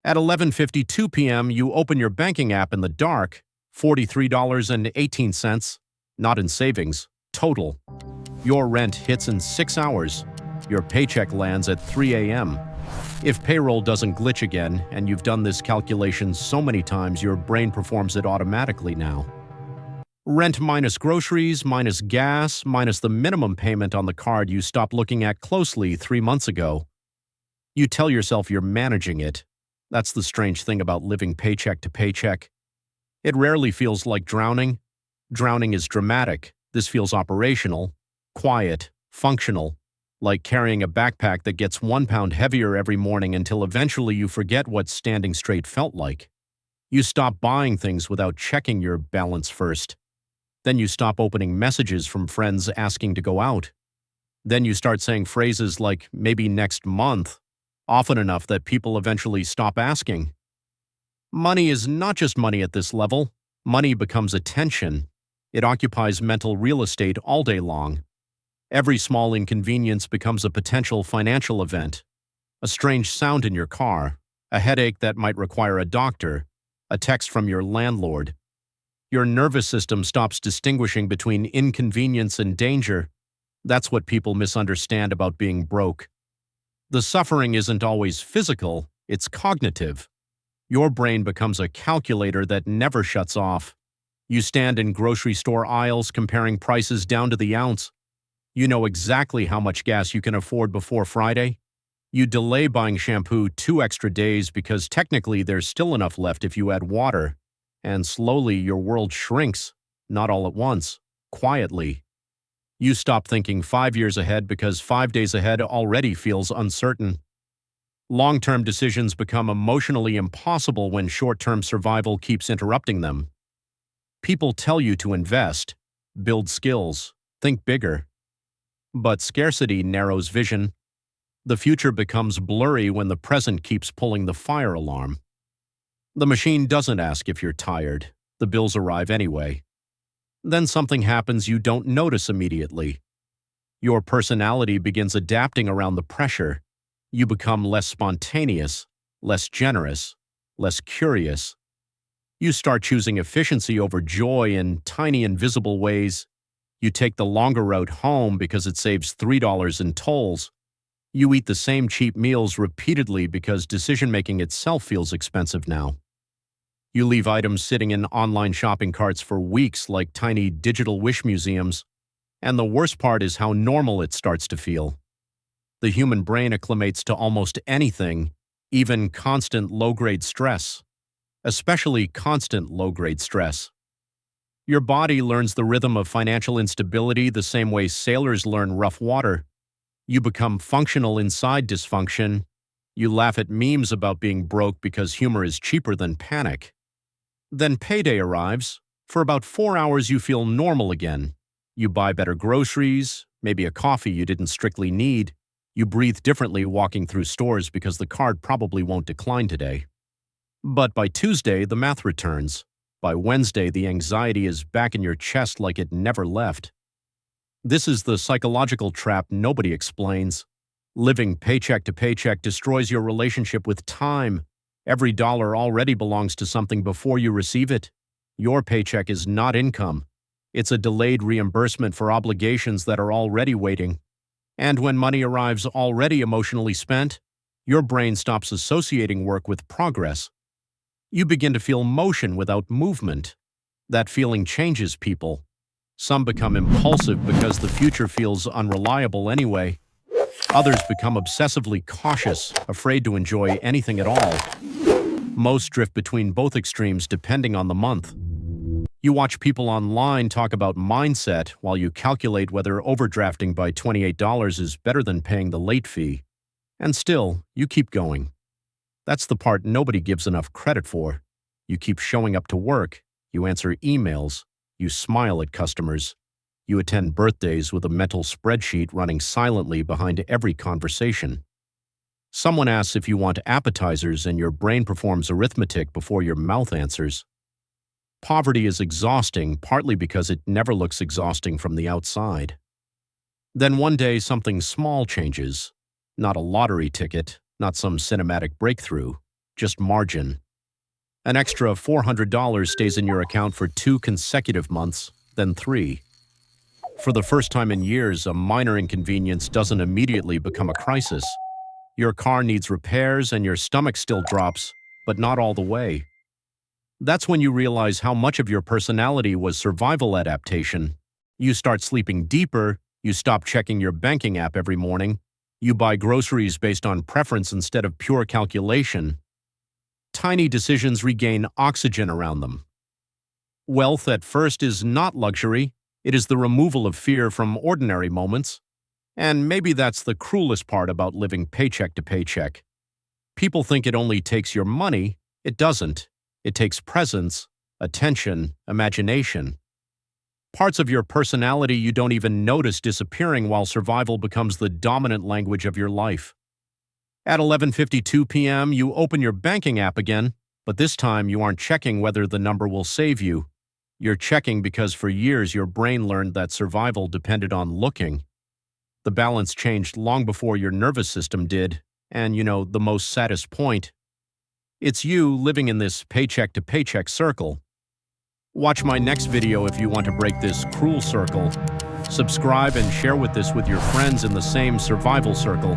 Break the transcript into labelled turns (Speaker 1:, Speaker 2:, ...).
Speaker 1: At 11:52 p.m., you open your banking app in the dark, $43.18, not in savings, total. Your rent hits in 6 hours. Your paycheck lands at 3 a.m. If payroll doesn't glitch again, and you've done this calculation so many times your brain performs it automatically now. Rent minus groceries, minus gas, minus the minimum payment on the card you stopped looking at closely 3 months ago. You tell yourself you're managing it. That's the strange thing about living paycheck to paycheck. It rarely feels like drowning. Drowning is dramatic. This feels operational, quiet, functional, like carrying a backpack that gets 1 pound heavier every morning until eventually you forget what standing straight felt like. You stop buying things without checking your balance first. Then you stop opening messages from friends asking to go out. Then you start saying phrases like maybe next month, often enough that people eventually stop asking. Money is not just money at this level. Money becomes attention. It occupies mental real estate all day long. Every small inconvenience becomes a potential financial event. A strange sound in your car, a headache that might require a doctor, a text from your landlord. Your nervous system stops distinguishing between inconvenience and danger. That's what people misunderstand about being broke. The suffering isn't always physical, it's cognitive. Your brain becomes a calculator that never shuts off. You stand in grocery store aisles comparing prices down to the ounce. You know exactly how much gas you can afford before Friday. You delay buying shampoo 2 extra days because technically there's still enough left if you add water. And slowly your world shrinks, not all at once, quietly. You stop thinking 5 years ahead because 5 days ahead already feels uncertain. Long-term decisions become emotionally impossible when short-term survival keeps interrupting them. People tell you to invest, build skills, think bigger. But scarcity narrows vision. The future becomes blurry when the present keeps pulling the fire alarm. The machine doesn't ask if you're tired. The bills arrive anyway. Then something happens you don't notice immediately. Your personality begins adapting around the pressure. You become less spontaneous, less generous, less curious. You start choosing efficiency over joy in tiny invisible ways. You take the longer route home because it saves $3 in tolls. You eat the same cheap meals repeatedly because decision-making itself feels expensive now. You leave items sitting in online shopping carts for weeks like tiny digital wish museums. And the worst part is how normal it starts to feel. The human brain acclimates to almost anything, even constant low-grade stress. Especially constant low-grade stress. Your body learns the rhythm of financial instability the same way sailors learn rough water. You become functional inside dysfunction. You laugh at memes about being broke because humor is cheaper than panic. Then payday arrives. For about 4 hours you feel normal again. You buy better groceries, maybe a coffee you didn't strictly need. You breathe differently walking through stores because the card probably won't decline today. But by Tuesday, the math returns. By Wednesday, the anxiety is back in your chest like it never left. This is the psychological trap nobody explains. Living paycheck to paycheck destroys your relationship with time. Every dollar already belongs to something before you receive it. Your paycheck is not income. It's a delayed reimbursement for obligations that are already waiting. And when money arrives already emotionally spent, your brain stops associating work with progress. You begin to feel motion without movement. That feeling changes people. Some become impulsive because the future feels unreliable anyway. Others become obsessively cautious, afraid to enjoy anything at all. Most drift between both extremes depending on the month. You watch people online talk about mindset while you calculate whether overdrafting by $28 is better than paying the late fee. And still, you keep going. That's the part nobody gives enough credit for. You keep showing up to work. You answer emails. You smile at customers. You attend birthdays with a mental spreadsheet running silently behind every conversation. Someone asks if you want appetizers and your brain performs arithmetic before your mouth answers. Poverty is exhausting, partly because it never looks exhausting from the outside. Then one day something small changes. Not a lottery ticket, not some cinematic breakthrough. just margin. An extra $400 stays in your account for 2 consecutive months, then 3. For the first time in years, a minor inconvenience doesn't immediately become a crisis. Your car needs repairs and your stomach still drops, but not all the way. That's when you realize how much of your personality was survival adaptation. You start sleeping deeper, you stop checking your banking app every morning, you buy groceries based on preference instead of pure calculation. Tiny decisions regain oxygen around them. Wealth at first is not luxury, it is the removal of fear from ordinary moments. And maybe that's the cruelest part about living paycheck to paycheck. People think it only takes your money. It doesn't. It takes presence, attention, imagination. Parts of your personality you don't even notice disappearing while survival becomes the dominant language of your life. At 11:52 p.m., you open your banking app again, but this time you aren't checking whether the number will save you. You're checking because for years your brain learned that survival depended on looking. The balance changed long before your nervous system did, and the most saddest point. It's you living in this paycheck to paycheck circle. Watch my next video if you want to break this cruel circle. Subscribe and share this with your friends in the same survival circle.